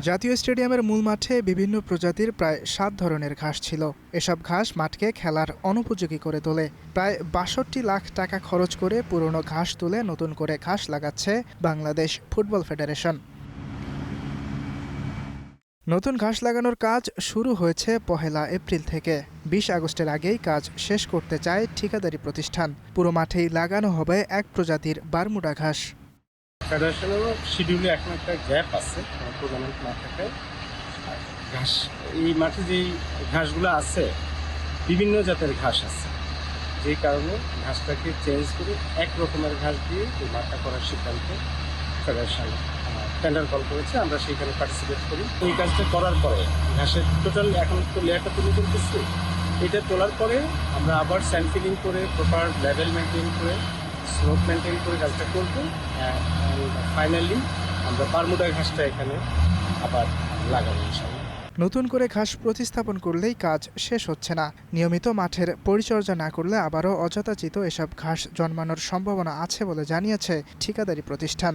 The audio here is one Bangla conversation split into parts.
জাতীয় স্টেডিয়ামের মূল মাঠে বিভিন্ন প্রজাতির প্রায় ৭ ধরনের ঘাস ছিল। এসব ঘাস মাঠকে খেলার অনুপযোগী করে তোলে। প্রায় ৬২ লাখ টাকা খরচ করে পুরনো ঘাস তুলে নতুন করে ঘাস লাগাচ্ছে বাংলাদেশ ফুটবল ফেডারেশন। নতুন ঘাস লাগানোর কাজ শুরু হয়েছে ১লা এপ্রিল থেকে। ২০ আগস্টের আগেই কাজ শেষ করতে চায় ঠিকাদারি প্রতিষ্ঠান। পুরো মাঠেই লাগানো হবে এক প্রজাতির বারমুডা ঘাস। ফেডারেশনেরও শিডিউলে এখন একটা গ্যাপ আছে টুর্নামেন্ট না থাকে। ঘাস এই মাঠে যেই ঘাসগুলো আছে বিভিন্ন জাতের ঘাস আছে, যেই কারণে ঘাসটাকে চেঞ্জ করে এক রকমের ঘাস দিয়ে এই মাঠটা করার সিদ্ধান্ত ফেডারেশন টেন্ডার কল করেছে। আমরা সেইখানে পার্টিসিপেট করি। এই কাজটা করার পরে ঘাসের টোটাল এখন তো লেয়ারটা তুলে করতেছি। এটা তোলার পরে আমরা আবার স্যান্ড ফিলিং করে প্রপার লেভেল মেনটেন করে স্লোপ মেনটেন করে কাজটা করবো। ফাইনালি আমরা বারমুডা ঘাসটা এখানে আবার লাগাবো ইনশাআল্লাহ। নতুন করে ঘাস প্রতিস্থাপন করলেই কাজ শেষ হচ্ছে না। নিয়মিত মাঠের পরিচর্যা না করলে আবারও অযথাচিত এসব ঘাস জন্মানোর সম্ভাবনা আছে বলে জানিয়েছে ঠিকাদারি প্রতিষ্ঠান।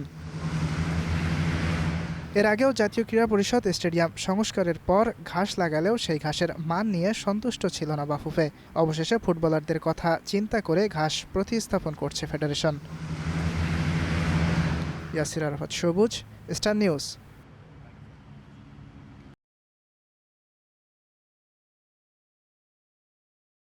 এর আগেও জাতীয় ক্রীড়া পরিষদ স্টেডিয়াম সংস্কারের পর ঘাস লাগালেও সেই ঘাসের মান নিয়ে সন্তুষ্ট ছিল না বাফুফে। অবশেষে ফুটবলারদের কথা চিন্তা করে ঘাস প্রতিস্থাপন করছে ফেডারেশন। ইয়াসির আরাফাত সবুজ, স্টার নিউজ।